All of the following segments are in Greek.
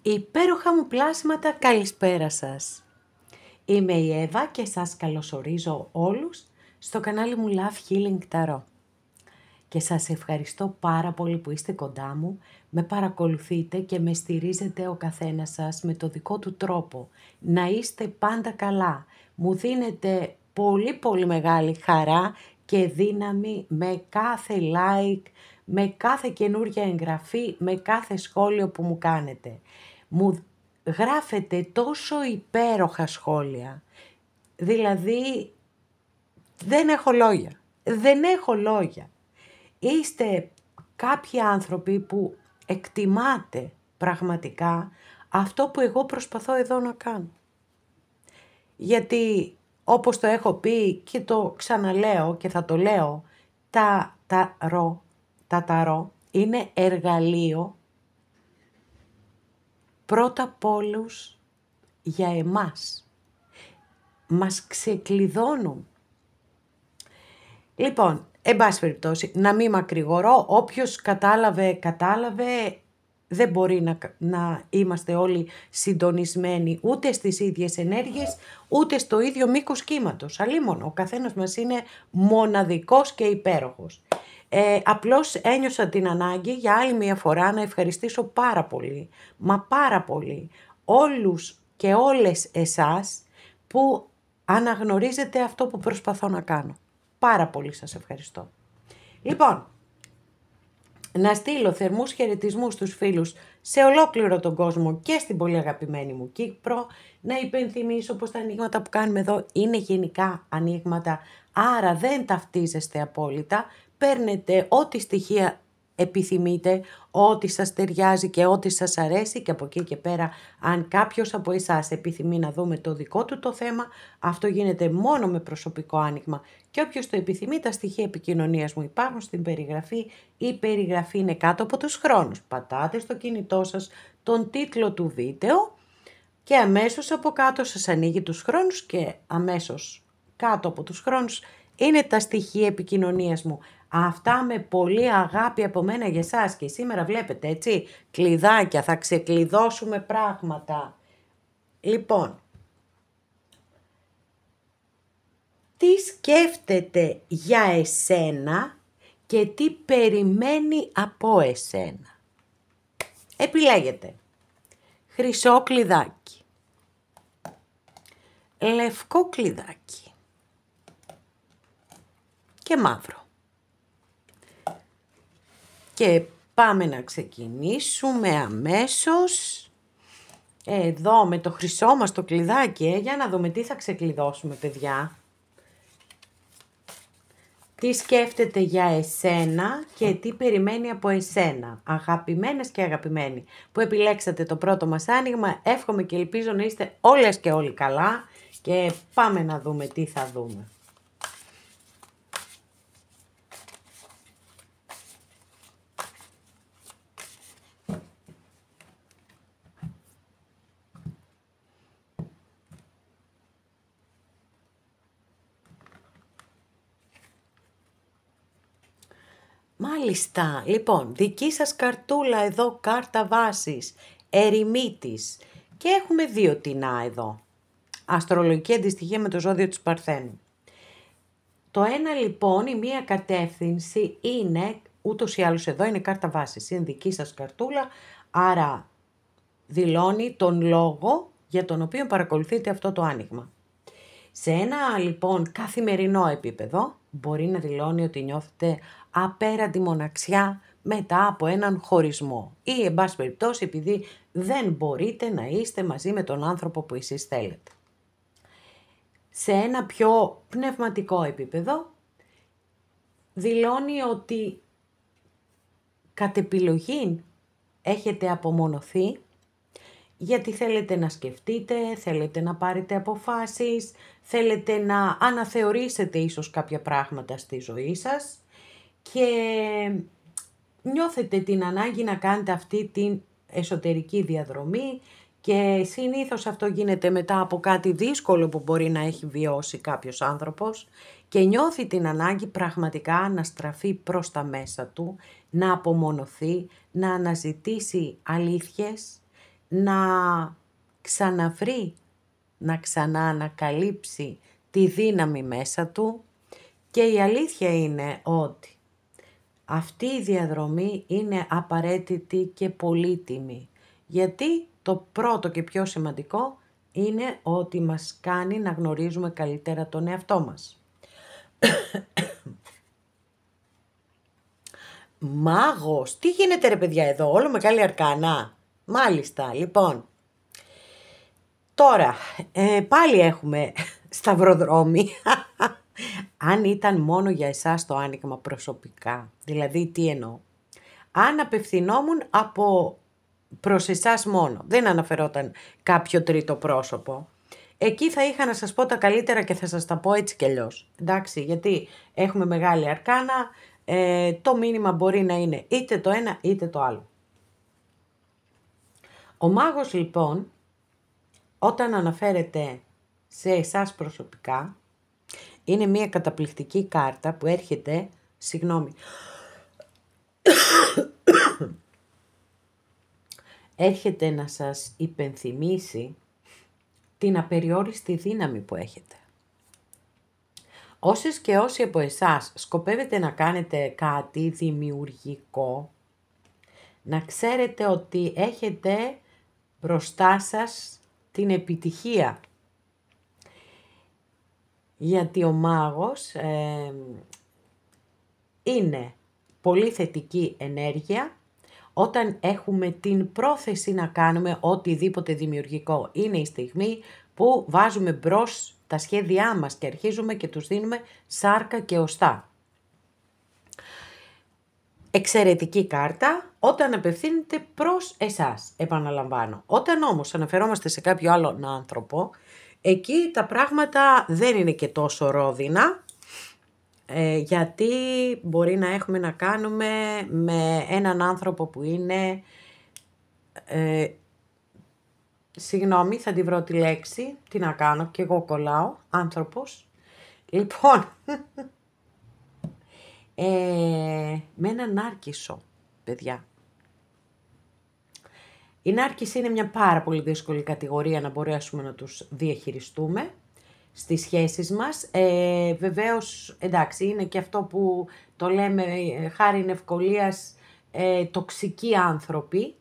Υπέροχα μου πλάσματα, καλησπέρα σας. Είμαι η Εύα και σας καλωσορίζω όλους στο κανάλι μου Love Healing Tarot. Και σας ευχαριστώ πάρα πολύ που είστε κοντά μου, με παρακολουθείτε και με στηρίζετε ο καθένας σας με το δικό του τρόπο. Να είστε πάντα καλά. Μου δίνετε πολύ μεγάλη χαρά και δύναμη με κάθε like, με κάθε καινούργια εγγραφή, με κάθε σχόλιο που μου κάνετε. Μου γράφετε τόσο υπέροχα σχόλια, δηλαδή δεν έχω λόγια, δεν έχω λόγια. Είστε κάποιοι άνθρωποι που εκτιμάτε πραγματικά αυτό που εγώ προσπαθώ εδώ να κάνω. Γιατί όπως το έχω πει και το ξαναλέω και θα το λέω, τα ταρό είναι εργαλείο πρώτα απ' όλους για εμάς. Μας ξεκλειδώνουν. Λοιπόν, εν πάση περιπτώσει, να μην μακρηγορώ, όποιος κατάλαβε, δεν μπορεί να είμαστε όλοι συντονισμένοι ούτε στις ίδιες ενέργειες, ούτε στο ίδιο μήκος κύματος. Αλίμονο, ο καθένας μας είναι μοναδικός και υπέροχος. Απλώς ένιωσα την ανάγκη για άλλη μια φορά να ευχαριστήσω πάρα πολύ, μα πάρα πολύ, όλους και όλες εσάς που αναγνωρίζετε αυτό που προσπαθώ να κάνω. Πάρα πολύ σας ευχαριστώ. Λοιπόν, να στείλω θερμούς χαιρετισμούς στους φίλους σε ολόκληρο τον κόσμο και στην πολύ αγαπημένη μου Κύπρο, να υπενθυμίσω πως τα ανοίγματα που κάνουμε εδώ είναι γενικά ανοίγματα, άρα δεν ταυτίζεστε απόλυτα, παίρνετε ό,τι στοιχεία επιθυμείτε, ό,τι σας ταιριάζει και ό,τι σας αρέσει και από εκεί και πέρα αν κάποιος από εσάς επιθυμεί να δούμε το δικό του το θέμα, αυτό γίνεται μόνο με προσωπικό άνοιγμα και όποιος το επιθυμεί, τα στοιχεία επικοινωνίας μου υπάρχουν στην περιγραφή. Η περιγραφή είναι κάτω από τους χρόνους. Πατάτε στο κινητό σας τον τίτλο του βίντεο και αμέσως από κάτω σας ανοίγει τους χρόνους και αμέσως κάτω από τους χρόνους είναι τα στοιχεία επικοινωνίας μου. Αυτά με πολύ αγάπη από μένα για εσάς και σήμερα βλέπετε έτσι κλειδάκια, θα ξεκλειδώσουμε πράγματα. Λοιπόν, τι σκέφτεται για εσένα και τι περιμένει από εσένα. Επιλέγετε χρυσό κλειδάκι, λευκό κλειδάκι και μαύρο. Και πάμε να ξεκινήσουμε αμέσως. Εδώ με το χρυσό μας το κλειδάκι, για να δούμε τι θα ξεκλειδώσουμε παιδιά. Τι σκέφτεται για εσένα και τι περιμένει από εσένα, αγαπημένες και αγαπημένοι, που επιλέξατε το πρώτο μας άνοιγμα. Εύχομαι και ελπίζω να είστε όλες και όλοι καλά και πάμε να δούμε τι θα δούμε. Μάλιστα, λοιπόν, δική σας καρτούλα εδώ, κάρτα βάσης, ερημίτης και έχουμε δύο τεινά εδώ. Αστρολογική αντιστοιχεία με το ζώδιο της Παρθένου. Το ένα λοιπόν, η μία κατεύθυνση είναι, ούτως ή άλλως εδώ είναι κάρτα βάσης, είναι δική σας καρτούλα, άρα δηλώνει τον λόγο για τον οποίο παρακολουθείτε αυτό το άνοιγμα. Σε ένα λοιπόν καθημερινό επίπεδο μπορεί να δηλώνει ότι νιώθετε απέραντη μοναξιά μετά από έναν χωρισμό ή εν πάση περιπτώσει επειδή δεν μπορείτε να είστε μαζί με τον άνθρωπο που εσείς θέλετε. Σε ένα πιο πνευματικό επίπεδο δηλώνει ότι κατ' επιλογή έχετε απομονωθεί γιατί θέλετε να σκεφτείτε, θέλετε να πάρετε αποφάσεις, θέλετε να αναθεωρήσετε ίσως κάποια πράγματα στη ζωή σας και νιώθετε την ανάγκη να κάνετε αυτή την εσωτερική διαδρομή και συνήθως αυτό γίνεται μετά από κάτι δύσκολο που μπορεί να έχει βιώσει κάποιος άνθρωπος και νιώθει την ανάγκη πραγματικά να στραφεί προς τα μέσα του, να απομονωθεί, να αναζητήσει αλήθειες να ξαναβρει, να ξαναανακαλύψει τη δύναμη μέσα του, και η αλήθεια είναι ότι αυτή η διαδρομή είναι απαραίτητη και πολύτιμη, γιατί το πρώτο και πιο σημαντικό είναι ότι μας κάνει να γνωρίζουμε καλύτερα τον εαυτό μας. Μάγος, τι γίνεται ρε παιδιά εδώ, όλο μεγάλη αρκάνα. Μάλιστα, λοιπόν. Τώρα, πάλι έχουμε σταυροδρόμι. Αν ήταν μόνο για εσάς το άνοιγμα προσωπικά, δηλαδή τι εννοώ. Αν απευθυνόμουν προς εσάς μόνο, δεν αναφερόταν κάποιο τρίτο πρόσωπο, εκεί θα είχα να σας πω τα καλύτερα και θα σας τα πω έτσι κι αλλιώς. Εντάξει, γιατί έχουμε μεγάλη αρκάνα, το μήνυμα μπορεί να είναι είτε το ένα είτε το άλλο. Ο μάγος λοιπόν, όταν αναφέρεται σε εσάς προσωπικά, είναι μια καταπληκτική κάρτα που έρχεται, έρχεται να σας υπενθυμίσει την απεριόριστη δύναμη που έχετε. Όσες και όσοι από εσάς σκοπεύετε να κάνετε κάτι δημιουργικό, να ξέρετε ότι έχετε μπροστά σας την επιτυχία. Γιατί ο μάγος είναι πολύ θετική ενέργεια όταν έχουμε την πρόθεση να κάνουμε οτιδήποτε δημιουργικό. Είναι η στιγμή που βάζουμε μπρος τα σχέδιά μας και αρχίζουμε και τους δίνουμε σάρκα και οστά. Εξαιρετική κάρτα όταν απευθύνεται προς εσάς, επαναλαμβάνω. Όταν όμως αναφερόμαστε σε κάποιο άλλον άνθρωπο, εκεί τα πράγματα δεν είναι και τόσο ρόδινα, γιατί μπορεί να έχουμε να κάνουμε με έναν άνθρωπο που είναι, συγγνώμη, θα τη βρω τη λέξη, τι να κάνω, και εγώ κολλάω, άνθρωπος. Λοιπόν, με έναν νάρκισσο, παιδιά. Η νάρκηση είναι μια πάρα πολύ δύσκολη κατηγορία να μπορέσουμε να τους διαχειριστούμε στις σχέσεις μας. Βεβαίως, εντάξει, είναι και αυτό που το λέμε χάριν ευκολίας τοξικοί άνθρωποι,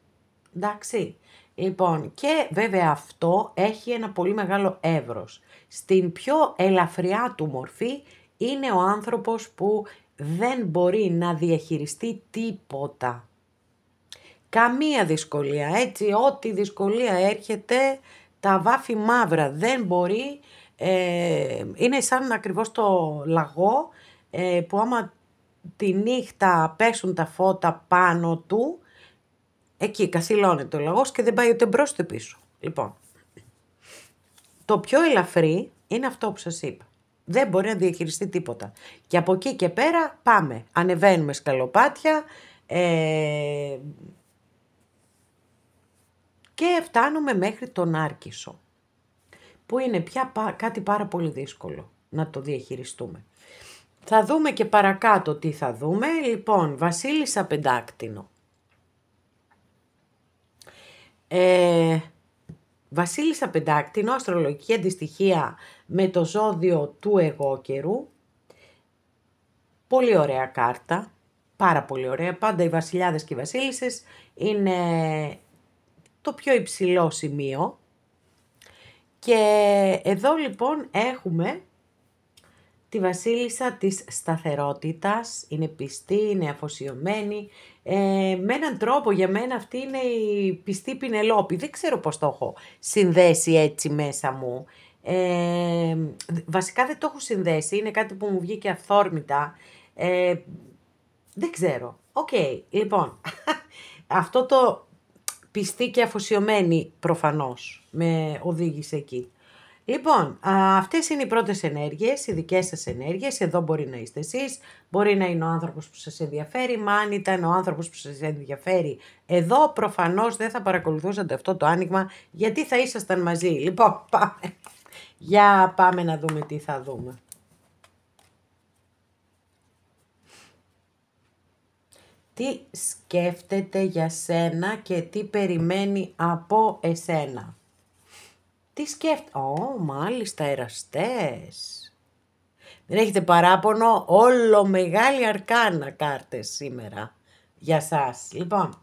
εντάξει. Λοιπόν, και βέβαια αυτό έχει ένα πολύ μεγάλο εύρος. Στην πιο ελαφριά του μορφή είναι ο άνθρωπος που δεν μπορεί να διαχειριστεί τίποτα. Καμία δυσκολία, έτσι, ό,τι δυσκολία έρχεται, τα βάφει μαύρα, δεν μπορεί, είναι σαν ακριβώς το λαγό που άμα τη νύχτα πέσουν τα φώτα πάνω του, εκεί καθυλώνεται ο λαγός και δεν πάει ούτε μπρος ούτε πίσω. Λοιπόν, το πιο ελαφρύ είναι αυτό που σας είπα. Δεν μπορεί να διαχειριστεί τίποτα. Και από εκεί και πέρα πάμε, ανεβαίνουμε σκαλοπάτια, και φτάνουμε μέχρι τον Νάρκισσο, που είναι πια κάτι πάρα πολύ δύσκολο να το διαχειριστούμε. Θα δούμε και παρακάτω τι θα δούμε. Λοιπόν, Βασίλισσα Πεντάκτηνο. Βασίλισσα Πεντάκτηνο, αστρολογική αντιστοιχεία με το ζώδιο του εγώ καιρού. Πολύ ωραία κάρτα, πάρα πολύ ωραία. Πάντα οι βασιλιάδες και οι βασίλισσες είναι το πιο υψηλό σημείο. Και εδώ λοιπόν έχουμε τη βασίλισσα της σταθερότητας, είναι πιστή, είναι αφοσιωμένη. Με έναν τρόπο για μένα αυτή είναι η πιστή Πινελόπη. Δεν ξέρω πώς το έχω συνδέσει έτσι μέσα μου. Βασικά δεν το έχω συνδέσει, είναι κάτι που μου βγήκε αυθόρμητα. Δεν ξέρω. Οκ, λοιπόν, αυτό το πιστή και αφοσιωμένη προφανώς με οδήγησε εκεί. Λοιπόν, αυτές είναι οι πρώτες ενέργειες, οι δικές σας ενέργειες. Εδώ μπορεί να είστε εσείς, μπορεί να είναι ο άνθρωπος που σας ενδιαφέρει, μα αν ήταν ο άνθρωπος που σας ενδιαφέρει εδώ, προφανώς δεν θα παρακολουθούσατε αυτό το άνοιγμα, γιατί θα ήσασταν μαζί. Λοιπόν, πάμε. Για πάμε να δούμε τι θα δούμε. Τι σκέφτεται για σένα και τι περιμένει από εσένα. Τι σκέφτεται. Μάλιστα, εραστές. Δεν έχετε παράπονο, όλο μεγάλη αρκάνα κάρτες σήμερα για σας. Λοιπόν,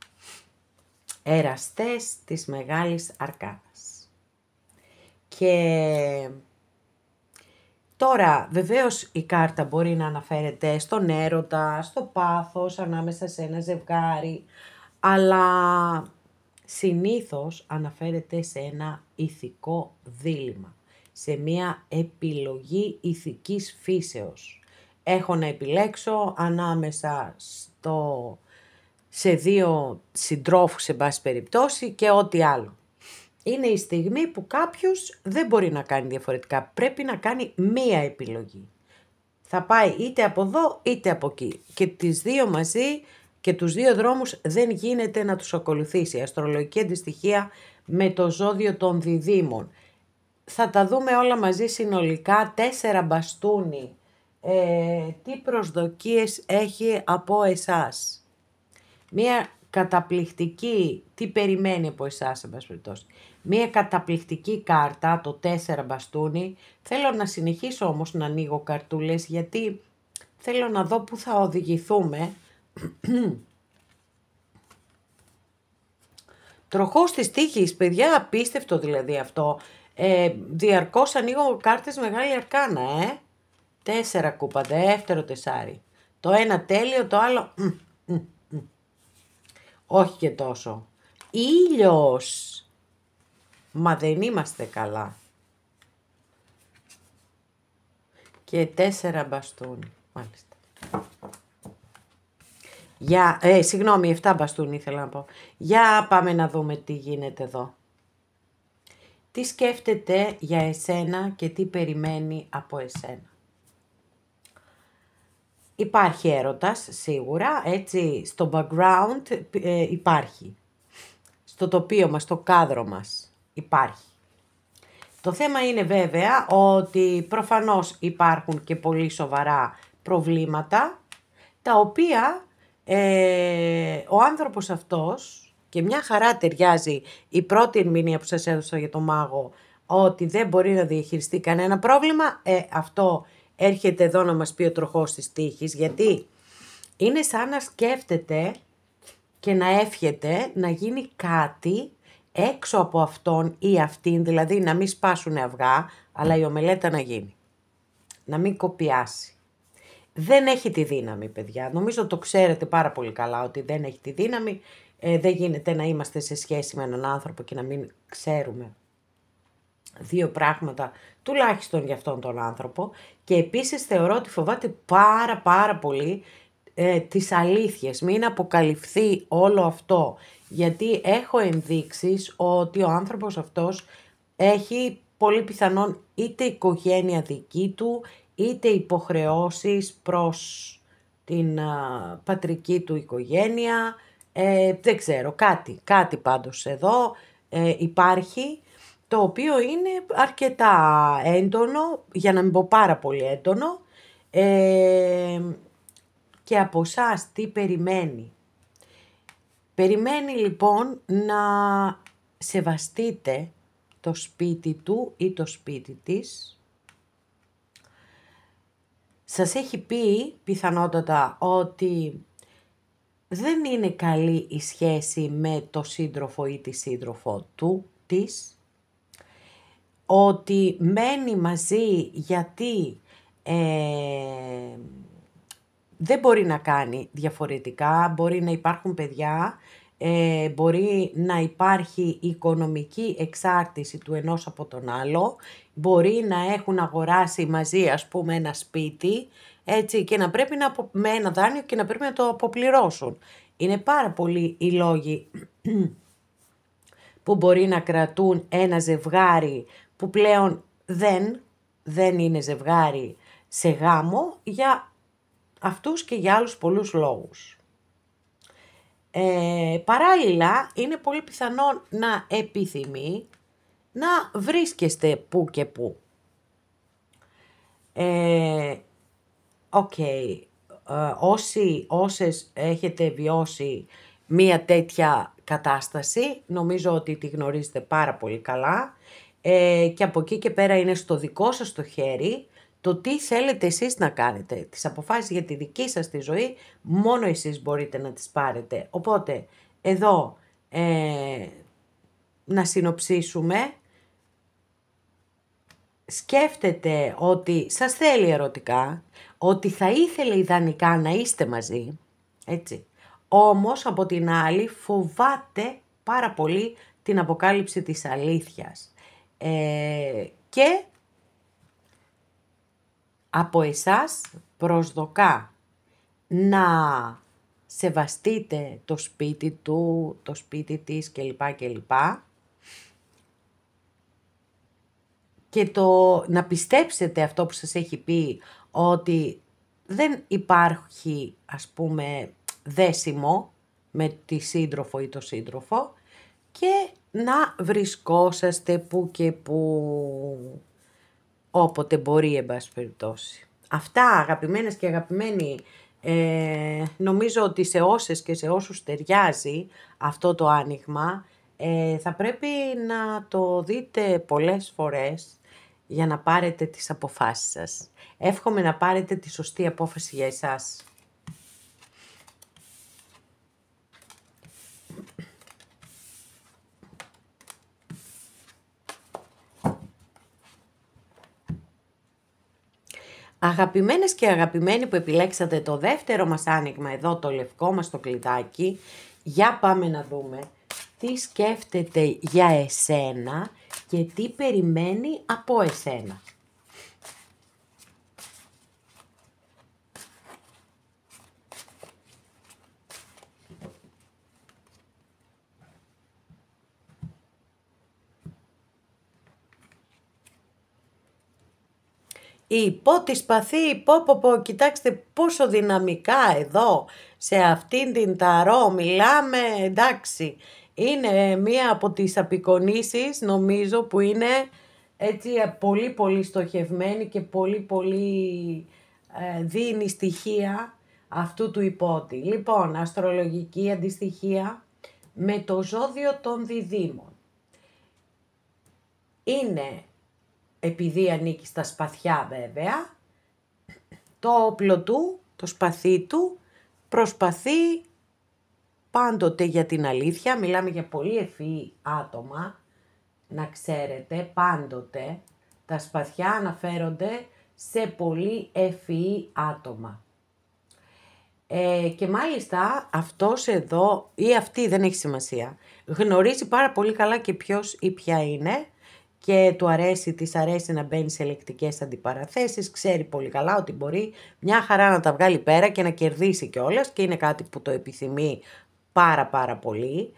εραστές της μεγάλης αρκάνας. Και τώρα βεβαίως η κάρτα μπορεί να αναφέρεται στον έρωτα, στο πάθος ανάμεσα σε ένα ζευγάρι, αλλά συνήθως αναφέρεται σε ένα ηθικό δίλημμα, σε μια επιλογή ηθικής φύσεως. Έχω να επιλέξω ανάμεσα σε δύο συντρόφους, σε πάση περιπτώσει, και ό,τι άλλο. Είναι η στιγμή που κάποιος δεν μπορεί να κάνει διαφορετικά. Πρέπει να κάνει μία επιλογή. Θα πάει είτε από εδώ είτε από εκεί. Και τις δύο μαζί και τους δύο δρόμους δεν γίνεται να τους ακολουθήσει. Αστρολογική αντιστοιχεία με το ζώδιο των διδύμων. Θα τα δούμε όλα μαζί συνολικά. 4 μπαστούνι. Τι προσδοκίες έχει από εσάς. Μία καταπληκτική, τι περιμένει από εσάς, εν πάση περιπτώσει. Μία καταπληκτική κάρτα, το 4 μπαστούνι. Θέλω να συνεχίσω όμως να ανοίγω καρτούλες, γιατί θέλω να δω πού θα οδηγηθούμε. Τροχός της τύχης, παιδιά, απίστευτο δηλαδή αυτό. Διαρκώς ανοίγω κάρτες μεγάλη αρκάνα, 4 κούπα, δεύτερο τεσάρι. Το ένα τέλειο, το άλλο... όχι και τόσο. Ήλιος. Μα δεν είμαστε καλά. Και 4 μπαστούνι. Μάλιστα. Συγγνώμη, 7 μπαστούνι ήθελα να πω. Για πάμε να δούμε τι γίνεται εδώ. Τι σκέφτεται για εσένα και τι περιμένει από εσένα. Υπάρχει έρωτας, σίγουρα, έτσι, στο background υπάρχει. Στο τοπίο μας, στο κάδρο μας υπάρχει. Το θέμα είναι βέβαια ότι προφανώς υπάρχουν και πολύ σοβαρά προβλήματα, τα οποία ο άνθρωπος αυτός, και μια χαρά ταιριάζει η πρώτη ερμηνεία που σας έδωσα για τον μάγο, ότι δεν μπορεί να διαχειριστεί κανένα πρόβλημα, αυτό έρχεται εδώ να μας πει ο τροχός της τύχης, γιατί είναι σαν να σκέφτεται και να εύχεται να γίνει κάτι έξω από αυτόν ή αυτήν, δηλαδή να μην σπάσουν αυγά, αλλά η ομελέτα να γίνει. Να μην κοπιάσει. Δεν έχει τη δύναμη, παιδιά. Νομίζω το ξέρετε πάρα πολύ καλά ότι δεν έχει τη δύναμη. Δεν γίνεται να είμαστε σε σχέση με έναν άνθρωπο και να μην ξέρουμε δύο πράγματα, τουλάχιστον για αυτόν τον άνθρωπο. Και επίσης θεωρώ ότι φοβάται πάρα πολύ τις αλήθειες. Μην αποκαλυφθεί όλο αυτό. Γιατί έχω ενδείξεις ότι ο άνθρωπος αυτός έχει πολύ πιθανόν είτε οικογένεια δική του, είτε υποχρεώσεις προς την πατρική του οικογένεια. Δεν ξέρω, κάτι πάντως εδώ υπάρχει, το οποίο είναι αρκετά έντονο, για να μην πω πάρα πολύ έντονο, και από εσάς τι περιμένει. Περιμένει λοιπόν να σεβαστείτε το σπίτι του ή το σπίτι της. Σας έχει πει πιθανότατα ότι δεν είναι καλή η σχέση με το σύντροφο ή τη σύντροφο της. Ότι μένει μαζί γιατί δεν μπορεί να κάνει διαφορετικά, μπορεί να υπάρχουν παιδιά, μπορεί να υπάρχει οικονομική εξάρτηση του ενός από τον άλλο, μπορεί να έχουν αγοράσει μαζί, ας πούμε, ένα σπίτι, έτσι, και να πρέπει με ένα δάνειο και να πρέπει να το αποπληρώσουν. Είναι πάρα πολλοί οι λόγοι που μπορεί να κρατούν ένα ζευγάρι που πλέον δεν είναι ζευγάρι σε γάμο, για αυτούς και για άλλους πολλούς λόγους. Παράλληλα, είναι πολύ πιθανό να επιθυμεί να βρίσκεστε που και που. όσες έχετε βιώσει μία τέτοια κατάσταση, νομίζω ότι τη γνωρίζετε πάρα πολύ καλά, και από εκεί και πέρα είναι στο δικό σας το χέρι το τι θέλετε εσείς να κάνετε. Τις αποφάσεις για τη δική σας τη ζωή μόνο εσείς μπορείτε να τις πάρετε. Οπότε εδώ να συνοψίσουμε. Σκέφτεται ότι σας θέλει ερωτικά, ότι θα ήθελε ιδανικά να είστε μαζί, έτσι. Όμως από την άλλη φοβάται πάρα πολύ την αποκάλυψη της αλήθειας. Και από εσάς προσδοκά να σεβαστείτε το σπίτι του, το σπίτι της κλπ. Και να πιστέψετε αυτό που σας έχει πει, ότι δεν υπάρχει, ας πούμε, δέσιμο με τη σύντροφο ή το σύντροφο, και να βρισκόσαστε που και που, όποτε μπορεί, εν πάση περιπτώσει. Αυτά, αγαπημένες και αγαπημένοι, νομίζω ότι σε όσες και σε όσους ταιριάζει αυτό το άνοιγμα, θα πρέπει να το δείτε πολλές φορές για να πάρετε τις αποφάσεις σας. Εύχομαι να πάρετε τη σωστή απόφαση για εσάς. Αγαπημένες και αγαπημένοι που επιλέξατε το δεύτερο μας άνοιγμα εδώ, το λευκό μας το κλειδάκι, για πάμε να δούμε τι σκέφτεται για εσένα και τι περιμένει από εσένα. Η πότη σπαθή, κοιτάξτε πόσο δυναμικά εδώ, σε αυτήν την ταρό μιλάμε, εντάξει. Είναι μία από τις απεικονίσεις, νομίζω, που είναι έτσι πολύ πολύ στοχευμένη και πολύ πολύ δίνει στοιχεία αυτού του υπότη. Λοιπόν, αστρολογική αντιστοιχεία με το ζώδιο των διδύμων. Είναι, επειδή ανήκει στα σπαθιά βέβαια, το όπλο του, το σπαθί του, προσπαθεί πάντοτε για την αλήθεια. Μιλάμε για πολύ ευφυή άτομα, να ξέρετε, πάντοτε τα σπαθιά αναφέρονται σε πολύ ευφυή άτομα. Και μάλιστα αυτός εδώ ή αυτή, δεν έχει σημασία, γνωρίζει πάρα πολύ καλά και ποιος ή ποια είναι, και της αρέσει να μπαίνει σε λεκτικές αντιπαραθέσεις, ξέρει πολύ καλά ότι μπορεί μια χαρά να τα βγάλει πέρα και να κερδίσει κιόλας, και είναι κάτι που το επιθυμεί πάρα πολύ.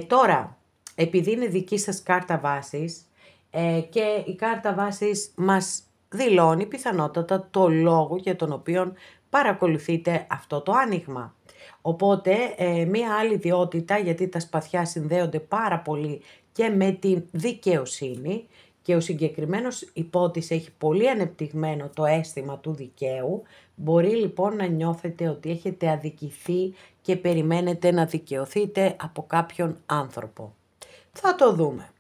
Τώρα, επειδή είναι δική σας κάρτα βάσης, και η κάρτα βάσης μας δηλώνει πιθανότατα το λόγο για τον οποίο παρακολουθείτε αυτό το άνοιγμα. Οπότε, μία άλλη ιδιότητα, γιατί τα σπαθιά συνδέονται πάρα πολύ και με την δικαιοσύνη, και ο συγκεκριμένος υπότης έχει πολύ ανεπτυγμένο το αίσθημα του δικαίου, μπορεί λοιπόν να νιώθετε ότι έχετε αδικηθεί και περιμένετε να δικαιωθείτε από κάποιον άνθρωπο. Θα το δούμε.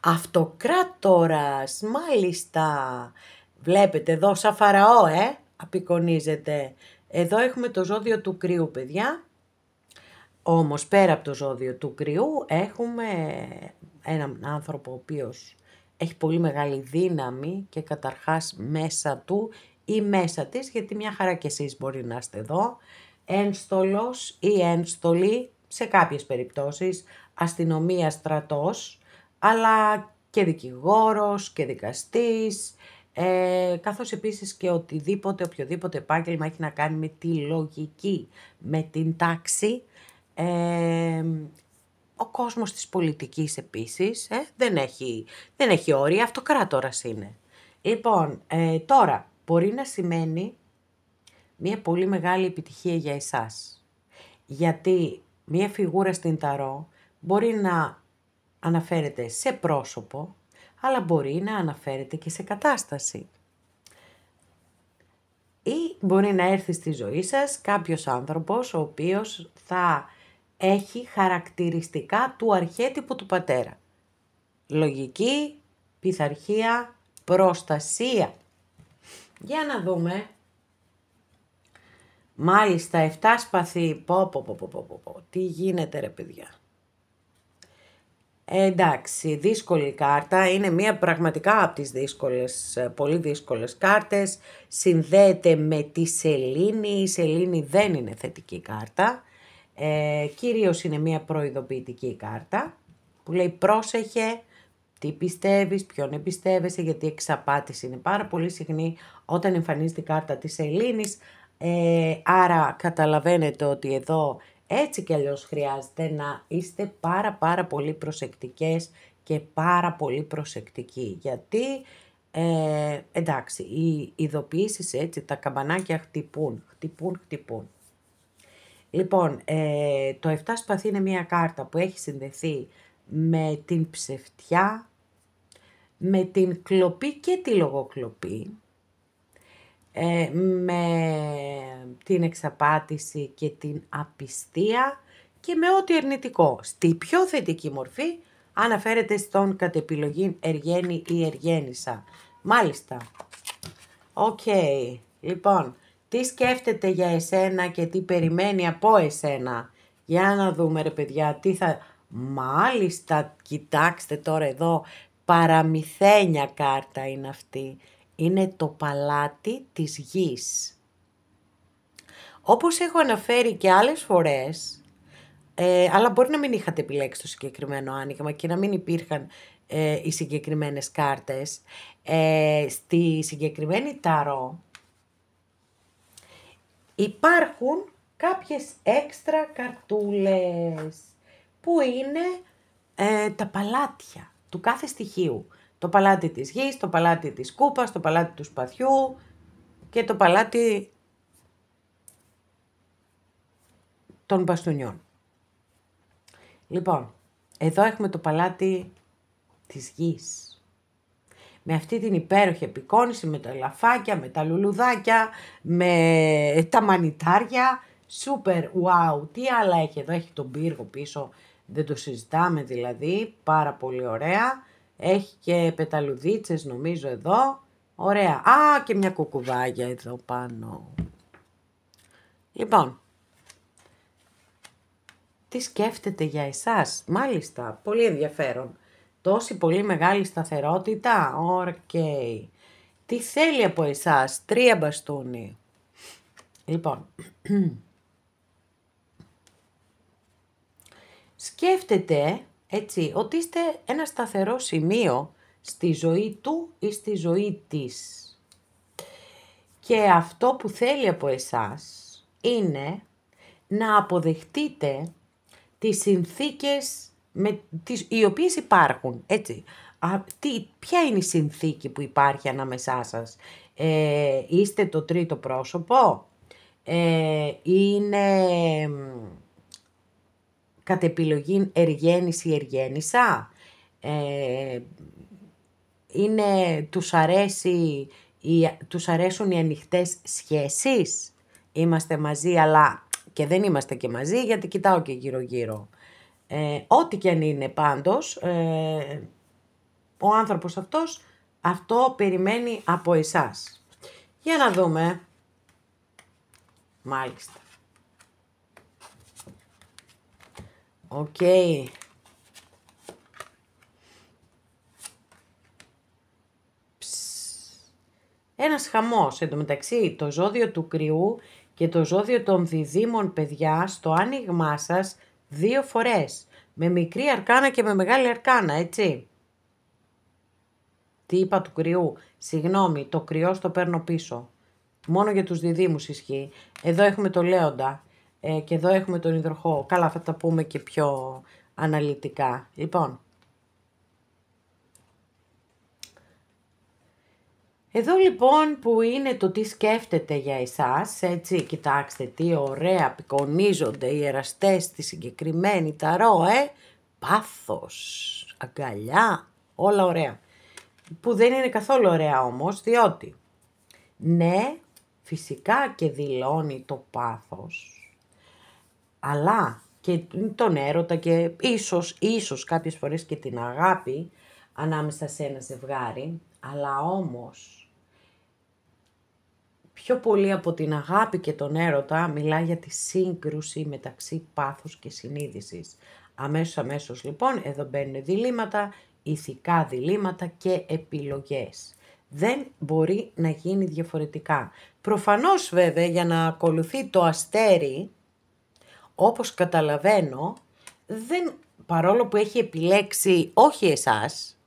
Αυτοκράτορας, μάλιστα. Βλέπετε εδώ σαν Φαραώ, απεικονίζεται. Εδώ έχουμε το ζώδιο του κρυού, παιδιά. Όμως πέρα από το ζώδιο του κρυού έχουμε έναν άνθρωπο ο οποίος έχει πολύ μεγάλη δύναμη και καταρχάς μέσα του ή μέσα της, γιατί μια χαρά κι εσείς μπορεί να είστε εδώ, ένστολος ή ένστολη σε κάποιες περιπτώσεις, αστυνομία, στρατός, αλλά και δικηγόρος και δικαστής, καθώς επίσης και οποιοδήποτε επάγγελμα έχει να κάνει με τη λογική, με την τάξη. Ο κόσμος της πολιτικής επίσης δεν έχει όρια, αυτοκράτορας είναι. Λοιπόν, τώρα μπορεί να σημαίνει μια πολύ μεγάλη επιτυχία για εσάς, γιατί μια φιγούρα στην ταρό μπορεί να αναφέρεται σε πρόσωπο, αλλά μπορεί να αναφέρεται και σε κατάσταση. ή μπορεί να έρθει στη ζωή σας κάποιος άνθρωπος ο οποίος θα έχει χαρακτηριστικά του αρχέτυπου του πατέρα. Λογική, πειθαρχία, προστασία. Για να δούμε. Μάλιστα, 7 σπαθί. Τι γίνεται ρε παιδιά. Εντάξει, δύσκολη κάρτα. Είναι μία πραγματικά από τις δύσκολες, πολύ δύσκολες κάρτες. Συνδέεται με τη σελήνη. Η σελήνη δεν είναι θετική κάρτα. Κυρίως είναι μία προειδοποιητική κάρτα που λέει πρόσεχε τι πιστεύεις, ποιον εμπιστεύεσαι, γιατί η εξαπάτηση είναι πάρα πολύ συχνή όταν εμφανίζεται η κάρτα της σελήνης. Άρα καταλαβαίνετε ότι εδώ έτσι κι αλλιώς χρειάζεται να είστε πάρα πολύ προσεκτικές και πάρα πολύ προσεκτικοί, γιατί εντάξει, οι ειδοποιήσεις έτσι, τα καμπανάκια χτυπούν. Λοιπόν, το 7 σπαθί είναι μια κάρτα που έχει συνδεθεί με την ψευτιά, με την κλοπή και τη λογοκλοπή, με την εξαπάτηση και την απιστία και με ό,τι αρνητικό. Στη πιο θετική μορφή αναφέρεται στον κατ' επιλογή Εργένη ή Εργένισσα. Μάλιστα. Οκ. Λοιπόν, τι σκέφτεται για εσένα και τι περιμένει από εσένα. Για να δούμε ρε παιδιά, τι θα... Μάλιστα, κοιτάξτε τώρα εδώ, παραμυθένια κάρτα είναι αυτή. Είναι το παλάτι της γης. Όπως έχω αναφέρει και άλλες φορές, αλλά μπορεί να μην είχατε επιλέξει το συγκεκριμένο άνοιγμα και να μην υπήρχαν οι συγκεκριμένες κάρτες, στη συγκεκριμένη ταρό υπάρχουν κάποιες έξτρα καρτούλες που είναι τα παλάτια του κάθε στοιχείου. Το παλάτι της γης, το παλάτι της κούπας, το παλάτι του σπαθιού και το παλάτι των μπαστούνιων. Λοιπόν, εδώ έχουμε το παλάτι της γης. Με αυτή την υπέροχη απεικόνηση, με τα ελαφάκια, με τα λουλουδάκια, με τα μανιτάρια. Σούπερ, wow, τι άλλα έχει εδώ, έχει τον πύργο πίσω, δεν το συζητάμε δηλαδή, πάρα πολύ ωραία. Έχει και πεταλουδίτσες νομίζω εδώ, ωραία. Α, και μια κουκουβάγια εδώ πάνω. Λοιπόν, τι σκέφτεται για εσάς, μάλιστα, πολύ ενδιαφέρον. Τόση πολύ μεγάλη σταθερότητα, οκ. Τι θέλει από εσάς, 3 μπαστούνι. Λοιπόν, σκέφτεται έτσι ότι είστε ένα σταθερό σημείο στη ζωή του ή στη ζωή της. Και αυτό που θέλει από εσάς είναι να αποδεχτείτε τις συνθήκες οι οποίες υπάρχουν, έτσι. Ποια είναι η συνθήκη που υπάρχει ανάμεσά σας. Είστε το τρίτο πρόσωπο, είναι κατ' επιλογή Εργένης ή Εργένισσα, τους αρέσουν οι ανοιχτές σχέσεις, είμαστε μαζί αλλά και δεν είμαστε και μαζί γιατί κοιτάω και γύρω. Ό,τι και αν είναι πάντως, ο άνθρωπος αυτός αυτό περιμένει από εσάς. Για να δούμε. Μάλιστα. Οκ. Ένας χαμός. Εν τω μεταξύ, το ζώδιο του κρυού και το ζώδιο των διδήμων, παιδιά, στο άνοιγμά σας 2 φορές. Με μικρή αρκάνα και με μεγάλη αρκάνα, έτσι. Τι είπα του κρυού. Συγγνώμη, το κρυό στο παίρνω πίσω. Μόνο για τους διδήμους ισχύει. Εδώ έχουμε το Λέοντα και εδώ έχουμε τον Υδροχόο. Καλά, θα τα πούμε και πιο αναλυτικά. Λοιπόν, εδώ λοιπόν που είναι το τι σκέφτεται για εσάς, έτσι, κοιτάξτε τι ωραία απεικονίζονται οι εραστές στη συγκεκριμένη ταρό, πάθος, αγκαλιά, όλα ωραία. Που δεν είναι καθόλου ωραία όμως, διότι, ναι, φυσικά και δηλώνει το πάθος, αλλά και τον έρωτα και ίσως κάποιες φορές και την αγάπη ανάμεσα σε ένα ζευγάρι, αλλά όμως πιο πολύ από την αγάπη και τον έρωτα μιλάει για τη σύγκρουση μεταξύ πάθους και συνείδησης. Αμέσως λοιπόν εδώ μπαίνουν διλήμματα, ηθικά διλήμματα και επιλογές. Δεν μπορεί να γίνει διαφορετικά. Προφανώς βέβαια για να ακολουθεί το αστέρι, όπως καταλαβαίνω, παρόλο που έχει επιλέξει όχι εσάς,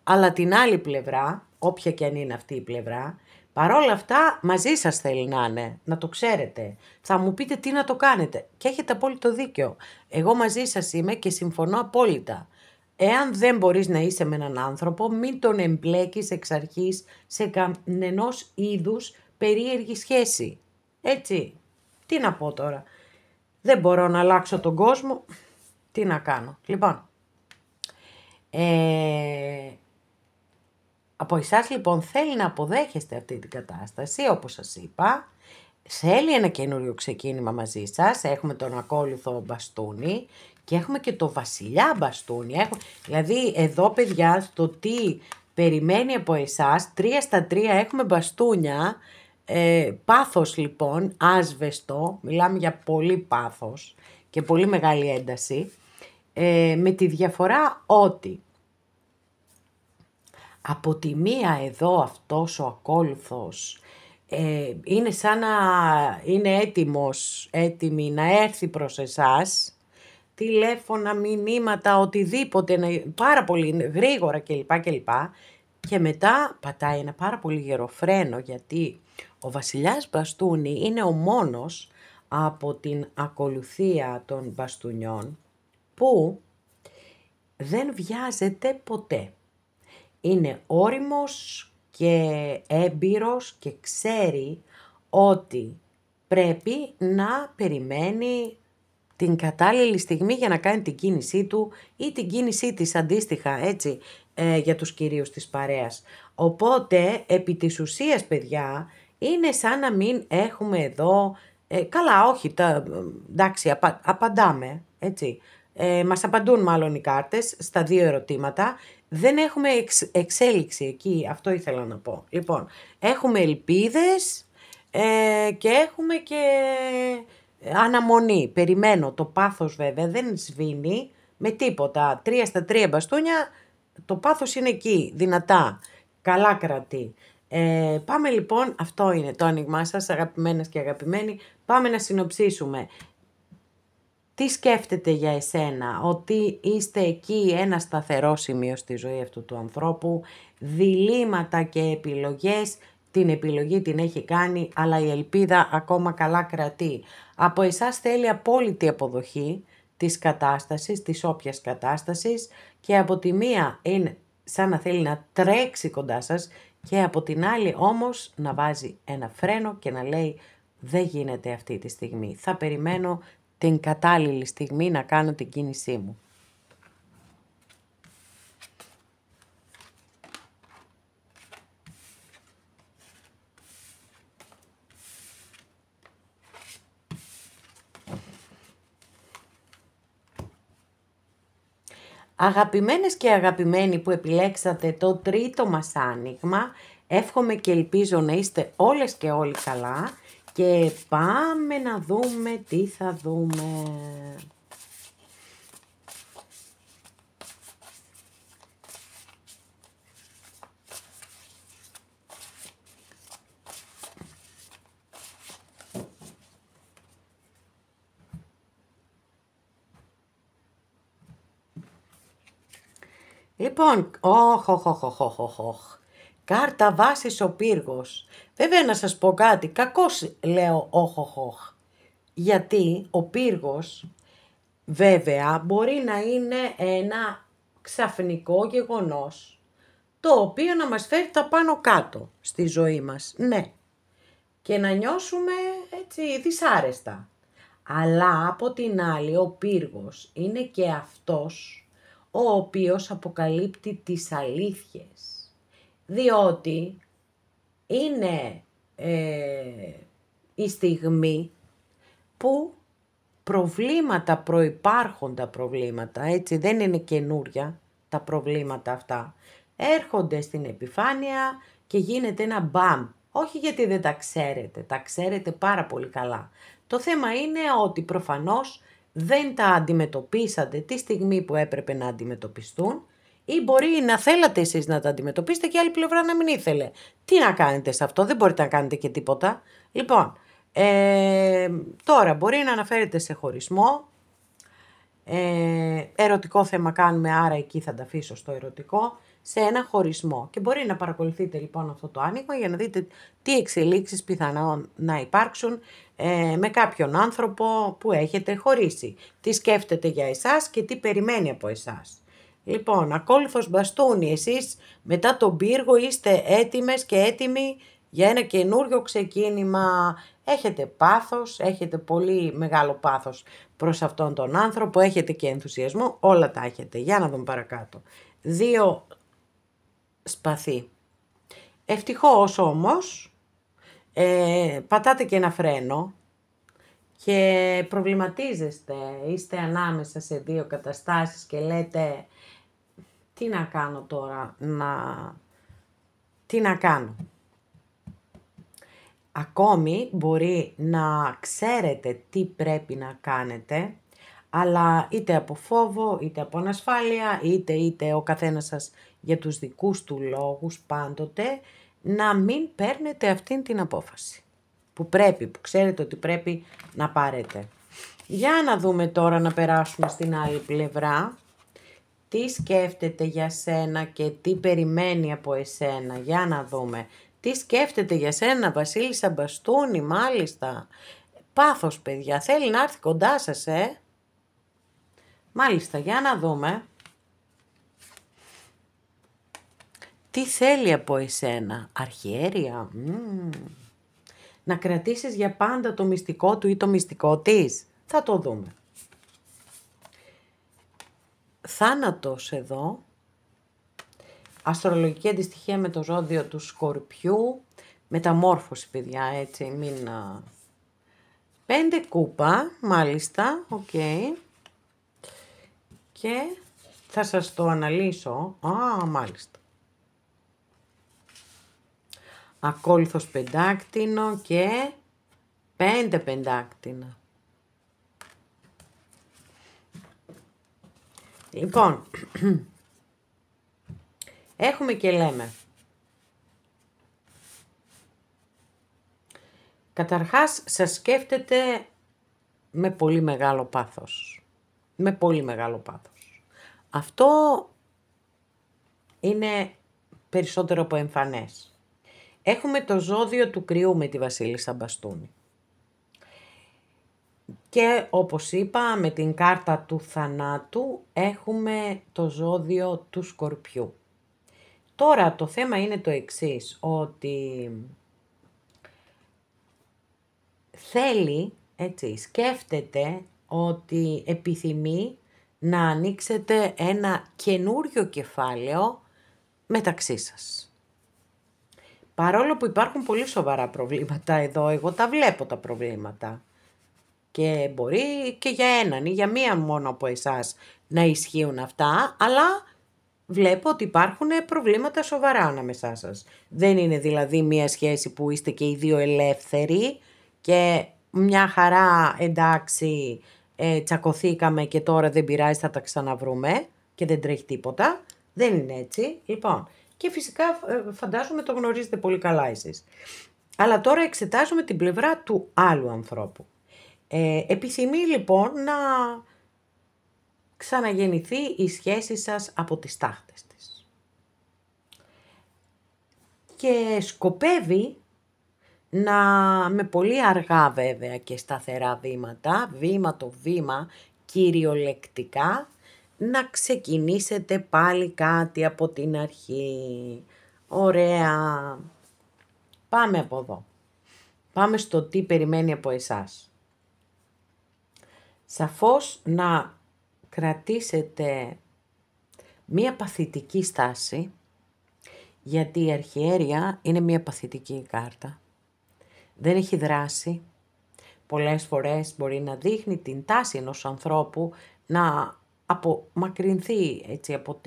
αλλά την άλλη πλευρά, όποια και αν είναι αυτή η πλευρά, παρόλα αυτά μαζί σας θέλει να είναι, να το ξέρετε. Θα μου πείτε τι να το κάνετε και έχετε απόλυτο δίκιο. Εγώ μαζί σας είμαι και συμφωνώ απόλυτα. Εάν δεν μπορείς να είσαι με έναν άνθρωπο, μην τον εμπλέκεις εξ αρχής σε κανενός είδους περίεργη σχέση. Έτσι, τι να πω τώρα. Δεν μπορώ να αλλάξω τον κόσμο, τι να κάνω. Λοιπόν, από εσάς λοιπόν θέλει να αποδέχεστε αυτή την κατάσταση, όπως σας είπα. Θέλει ένα καινούριο ξεκίνημα μαζί σας. Έχουμε τον ακόλουθο μπαστούνι και έχουμε και το βασιλιά μπαστούνι. Δηλαδή εδώ παιδιά στο τι περιμένει από εσάς, 3 στα 3 έχουμε μπαστούνια. Πάθος λοιπόν, άσβεστο, μιλάμε για πολύ πάθος και πολύ μεγάλη ένταση, με τη διαφορά ότι από τη μία εδώ αυτός ο ακόλουθος είναι σαν να είναι έτοιμη να έρθει προς εσάς, τηλέφωνα, μηνύματα, οτιδήποτε, πάρα πολύ γρήγορα κλπ. Και μετά πατάει ένα πάρα πολύ γεροφρένο, γιατί ο βασιλιάς μπαστούνι είναι ο μόνος από την ακολουθία των μπαστουνιών που δεν βιάζεται ποτέ. Είναι όριμος και έμπειρος και ξέρει ότι πρέπει να περιμένει την κατάλληλη στιγμή για να κάνει την κίνησή του ή την κίνησή της αντίστοιχα, έτσι, για τους κυρίους της παρέας. Οπότε, επί της ουσίας, παιδιά, είναι σαν να μην έχουμε εδώ, καλά, όχι, εντάξει, απαντάμε, έτσι. Μας απαντούν μάλλον οι κάρτες στα 2 ερωτήματα. Δεν έχουμε εξέλιξη εκεί, αυτό ήθελα να πω. Λοιπόν, έχουμε ελπίδες και έχουμε και αναμονή. Περιμένω, το πάθος βέβαια δεν σβήνει με τίποτα. 3 στα 3 μπαστούνια, το πάθος είναι εκεί, δυνατά, καλά κρατεί. Πάμε λοιπόν, αυτό είναι το άνοιγμά σας, αγαπημένες και αγαπημένοι. Πάμε να συνοψίσουμε. Τι σκέφτεται για εσένα, ότι είστε εκεί ένα σταθερό σημείο στη ζωή αυτού του ανθρώπου, διλήμματα και επιλογές, την επιλογή την έχει κάνει, αλλά η ελπίδα ακόμα καλά κρατεί. Από εσάς θέλει απόλυτη αποδοχή της κατάστασης, της όποιας κατάστασης, και από τη μία είναι σαν να θέλει να τρέξει κοντά σας και από την άλλη όμως να βάζει ένα φρένο και να λέει δεν γίνεται αυτή τη στιγμή, θα περιμένω την κατάλληλη στιγμή να κάνω την κίνησή μου. Αγαπημένες και αγαπημένοι που επιλέξατε το τρίτο μας άνοιγμα, εύχομαι και ελπίζω να είστε όλες και όλοι καλά και πάμε να δούμε τι θα δούμε. Λοιπόν, κάρτα βάσης ο πύργος. Βέβαια να σας πω κάτι, κακώς λέω γιατί ο πύργος βέβαια μπορεί να είναι ένα ξαφνικό γεγονός το οποίο να μας φέρει τα πάνω κάτω στη ζωή μας, ναι, και να νιώσουμε έτσι δυσάρεστα. Αλλά από την άλλη ο πύργος είναι και αυτός ο οποίος αποκαλύπτει τις αλήθειες, διότι είναι η στιγμή που προβλήματα, προϋπάρχοντα προβλήματα, έτσι δεν είναι καινούρια τα προβλήματα αυτά, έρχονται στην επιφάνεια και γίνεται ένα μπαμ. Όχι γιατί δεν τα ξέρετε, τα ξέρετε πάρα πολύ καλά. Το θέμα είναι ότι προφανώς δεν τα αντιμετωπίσατε τη στιγμή που έπρεπε να αντιμετωπιστούν ή μπορεί να θέλατε εσείς να τα αντιμετωπίσετε και η άλλη πλευρά να μην ήθελε. Τι να κάνετε σε αυτό, δεν μπορείτε να κάνετε και τίποτα. Λοιπόν, τώρα μπορεί να αναφέρετε σε χωρισμό, ερωτικό θέμα κάνουμε, άρα εκεί θα τα αφήσω στο ερωτικό, σε ένα χωρισμό. Και μπορεί να παρακολουθείτε λοιπόν αυτό το άνοιγμα για να δείτε τι εξελίξεις πιθανόν να υπάρξουν με κάποιον άνθρωπο που έχετε χωρίσει. Τι σκέφτεται για εσάς και τι περιμένει από εσάς. Λοιπόν, ακόλουθος μπαστούνι, εσείς μετά τον πύργο είστε έτοιμες και έτοιμοι για ένα καινούριο ξεκίνημα. Έχετε πάθος, έχετε πολύ μεγάλο πάθος προς αυτόν τον άνθρωπο, έχετε και ενθουσιασμό, όλα τα έχετε. Για να δούμε παρακάτω. 2 σπαθί. Ευτυχώς όμως, πατάτε και ένα φρένο και προβληματίζεστε, είστε ανάμεσα σε 2 καταστάσεις και λέτε τι να κάνω τώρα, τι να κάνω. Ακόμη μπορεί να ξέρετε τι πρέπει να κάνετε, αλλά είτε από φόβο, είτε από ανασφάλεια, είτε ο καθένας σας για τους δικούς του λόγους πάντοτε, να μην παίρνετε αυτήν την απόφαση που ξέρετε ότι πρέπει να πάρετε. Για να δούμε τώρα, να περάσουμε στην άλλη πλευρά. Τι σκέφτεται για σένα και τι περιμένει από εσένα. Για να δούμε. Τι σκέφτεται για σένα, Βασίλισσα Μπαστούνι, μάλιστα. Πάθος, παιδιά. Θέλει να έρθει κοντά σας, Μάλιστα, για να δούμε. Τι θέλει από εσένα, αρχιέρεια. Να κρατήσεις για πάντα το μυστικό του ή το μυστικό της. Θα το δούμε. Θάνατος εδώ. Αστρολογική αντιστοιχεία με το ζώδιο του Σκορπιού. Μεταμόρφωση, παιδιά, έτσι, μην... 5 κούπα, μάλιστα, οκ. Και θα σας το αναλύσω. Μάλιστα. Ακόλουθος πεντάκτηνο και 5 πεντάκτηνα. Λοιπόν, έχουμε και λέμε. Καταρχάς, σας σκέφτεται με πολύ μεγάλο πάθος. Με πολύ μεγάλο πάθος. Αυτό είναι περισσότερο από εμφανές. Έχουμε το ζώδιο του κρυού με τη Βασίλισσα Μπαστούνι. Και όπως είπα, με την κάρτα του θανάτου έχουμε το ζώδιο του Σκορπιού. Τώρα το θέμα είναι το εξής, ότι θέλει, έτσι, σκέφτεται ότι επιθυμεί να ανοίξετε ένα καινούριο κεφάλαιο μεταξύ σας. Παρόλο που υπάρχουν πολύ σοβαρά προβλήματα εδώ, εγώ τα βλέπω τα προβλήματα. Και μπορεί και για έναν ή για μία μόνο από εσάς να ισχύουν αυτά, αλλά βλέπω ότι υπάρχουν προβλήματα σοβαρά ανάμεσά σας. Δεν είναι δηλαδή μία σχέση που είστε και οι δύο ελεύθεροι και μια χαρά, εντάξει, τσακωθήκαμε και τώρα δεν πειράζει, θα τα ξαναβρούμε και δεν τρέχει τίποτα. Δεν είναι έτσι. Λοιπόν, και φυσικά φαντάζομαι το γνωρίζετε πολύ καλά εσείς. Αλλά τώρα εξετάζουμε την πλευρά του άλλου ανθρώπου. Επιθυμεί λοιπόν να ξαναγεννηθεί η σχέση σας από τις τάχτες της. Και σκοπεύει να, με πολύ αργά βέβαια και σταθερά βήματα, βήμα το βήμα, κυριολεκτικά, να ξεκινήσετε πάλι κάτι από την αρχή. Ωραία. Πάμε από εδώ. Πάμε στο τι περιμένει από εσάς. Σαφώς να κρατήσετε μία παθητική στάση, γιατί η αρχιέρεια είναι μία παθητική κάρτα. Δεν έχει δράση, πολλές φορές μπορεί να δείχνει την τάση ενός ανθρώπου να απομακρυνθεί έτσι, από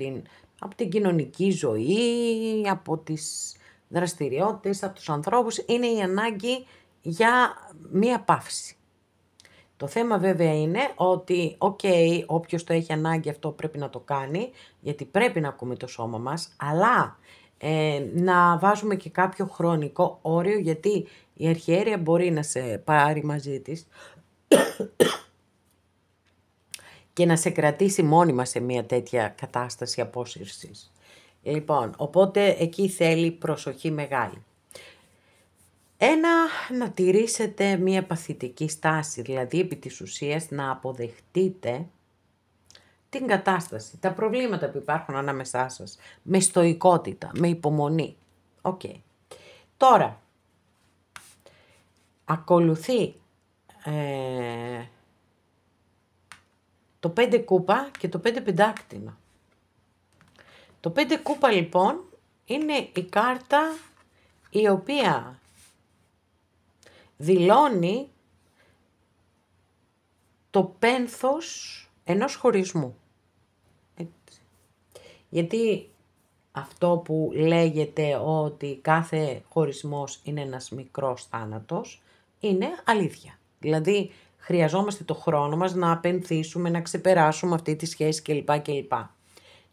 την κοινωνική ζωή, από τις δραστηριότητες, από τους ανθρώπους. Είναι η ανάγκη για μία παύση. Το θέμα βέβαια είναι ότι, όποιος το έχει ανάγκη αυτό πρέπει να το κάνει, γιατί πρέπει να ακούμε το σώμα μας, αλλά να βάζουμε και κάποιο χρονικό όριο, γιατί η αρχιέρεια μπορεί να σε πάρει μαζί της και να σε κρατήσει μόνιμα σε μια τέτοια κατάσταση απόσυρσης. Λοιπόν, οπότε εκεί θέλει προσοχή μεγάλη. Να τηρήσετε μια παθητική στάση, δηλαδή επί της ουσίας να αποδεχτείτε την κατάσταση, τα προβλήματα που υπάρχουν ανάμεσά σας, με στοικότητα, με υπομονή. Τώρα, ακολουθεί το 5 κούπα και το 5 πεντάκτηνο. Το 5 κούπα λοιπόν είναι η κάρτα η οποία δηλώνει το πένθος ενός χωρισμού. Έτσι. Γιατί αυτό που λέγεται ότι κάθε χωρισμός είναι ένας μικρός θάνατος, είναι αλήθεια. Δηλαδή χρειαζόμαστε το χρόνο μας να πενθήσουμε, να ξεπεράσουμε αυτή τη σχέση κλπ.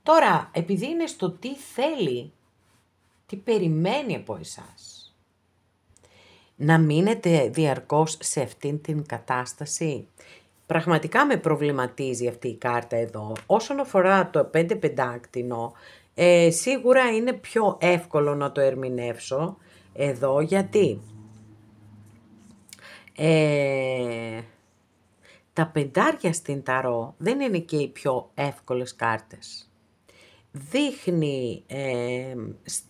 Τώρα, επειδή είναι στο τι θέλει, τι περιμένει από εσάς, να μείνετε διαρκώς σε αυτήν την κατάσταση, πραγματικά με προβληματίζει αυτή η κάρτα εδώ. Όσον αφορά το 5 πεντάκτηνο, σίγουρα είναι πιο εύκολο να το ερμηνεύσω εδώ, γιατί τα πεντάρια στην ταρό δεν είναι και οι πιο εύκολες κάρτες.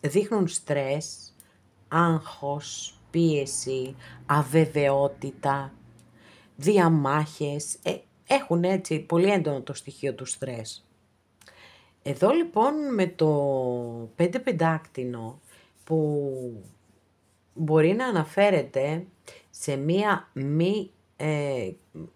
Δείχνουν στρες, άγχος, πίεση, αβεβαιότητα, διαμάχες, έχουν έτσι πολύ έντονο το στοιχείο του στρες. Εδώ λοιπόν με το 5 πεντάκτηνο που μπορεί να αναφέρεται σε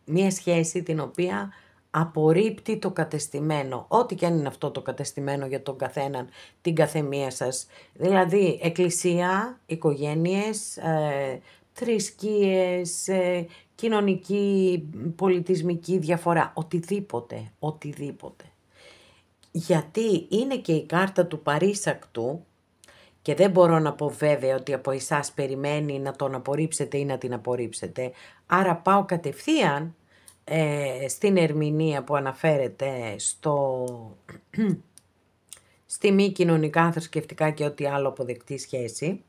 μία σχέση την οποία απορρίπτει το κατεστημένο, ό,τι και αν είναι αυτό το κατεστημένο για τον καθέναν, την καθεμία σας. Δηλαδή εκκλησία, οικογένειες, θρησκείες, κοινωνική, πολιτισμική διαφορά, οτιδήποτε. Γιατί είναι και η κάρτα του παρήσακτου και δεν μπορώ να πω βέβαια ότι από εσάς περιμένει να τον απορρίψετε ή να την απορρίψετε. Άρα πάω κατευθείαν στην ερμηνεία που αναφέρεται στη μη κοινωνικά, θρησκευτικά και ό,τι άλλο αποδεκτή σχέση.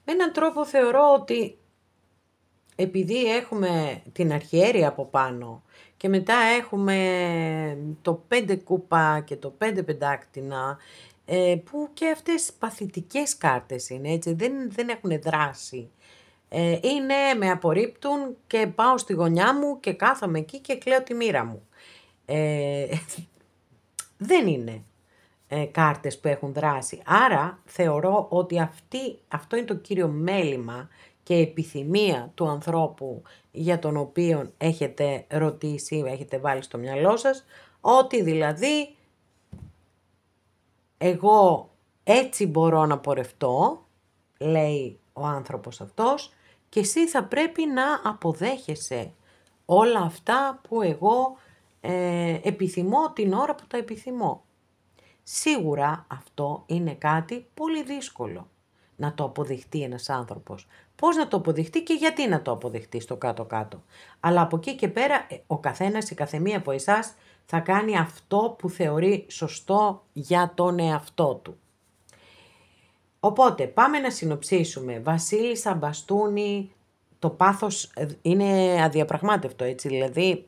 Με έναν τρόπο θεωρώ ότι επειδή έχουμε την αρχιέρεια από πάνω και μετά έχουμε το 5 κούπα και το 5 πεντάκτηνα, που και αυτές παθητικές κάρτες είναι, έτσι, δεν έχουν δράση. Είναι, με απορρίπτουν και πάω στη γωνιά μου και κάθομαι εκεί και κλαίω τη μοίρα μου. Δεν είναι κάρτες που έχουν δράση. Άρα θεωρώ ότι αυτό είναι το κύριο μέλημα και επιθυμία του ανθρώπου για τον οποίο έχετε ρωτήσει, έχετε βάλει στο μυαλό σας, ότι δηλαδή εγώ έτσι μπορώ να πορευτώ, λέει ο άνθρωπος αυτός, και εσύ θα πρέπει να αποδέχεσαι όλα αυτά που εγώ επιθυμώ την ώρα που τα επιθυμώ. Σίγουρα αυτό είναι κάτι πολύ δύσκολο να το αποδεχτεί ένας άνθρωπος. Πώς να το αποδεχτεί και γιατί να το αποδεχτεί στο κάτω-κάτω. Αλλά από εκεί και πέρα ο καθένας, η καθεμία από εσάς θα κάνει αυτό που θεωρεί σωστό για τον εαυτό του. Οπότε πάμε να συνοψίσουμε. Βασίλισσα, μπαστούνι, το πάθος είναι αδιαπραγμάτευτο, έτσι, δηλαδή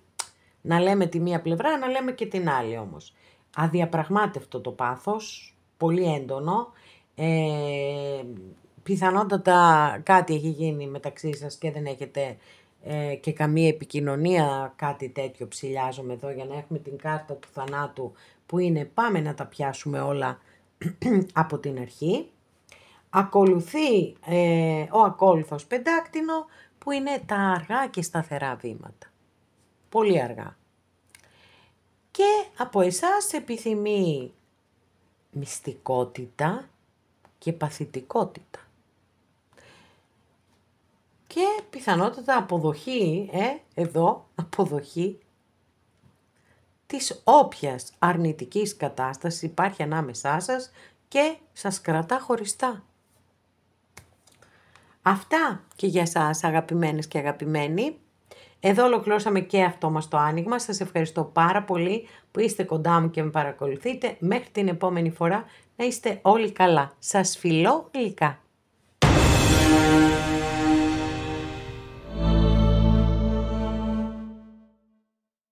να λέμε τη μία πλευρά, να λέμε και την άλλη όμως. Αδιαπραγμάτευτο το πάθος, πολύ έντονο, πιθανότατα κάτι έχει γίνει μεταξύ σας και δεν έχετε και καμία επικοινωνία, κάτι τέτοιο ψηλιάζομαι εδώ για να έχουμε την κάρτα του θανάτου που είναι πάμε να τα πιάσουμε όλα από την αρχή. ακολουθεί ο ακόλουθος πεντάκτηνο, που είναι τα αργά και σταθερά βήματα. Πολύ αργά. Και από εσάς επιθυμεί μυστικότητα και παθητικότητα. Και πιθανότατα αποδοχή, εδώ, αποδοχή της όποιας αρνητικής κατάστασης υπάρχει ανάμεσά σας και σας κρατά χωριστά. Αυτά και για σας, αγαπημένες και αγαπημένοι. Εδώ ολοκληρώσαμε και αυτό μας το άνοιγμα. Σας ευχαριστώ πάρα πολύ που είστε κοντά μου και με παρακολουθείτε. Μέχρι την επόμενη φορά να είστε όλοι καλά. Σας φιλώ γλυκά.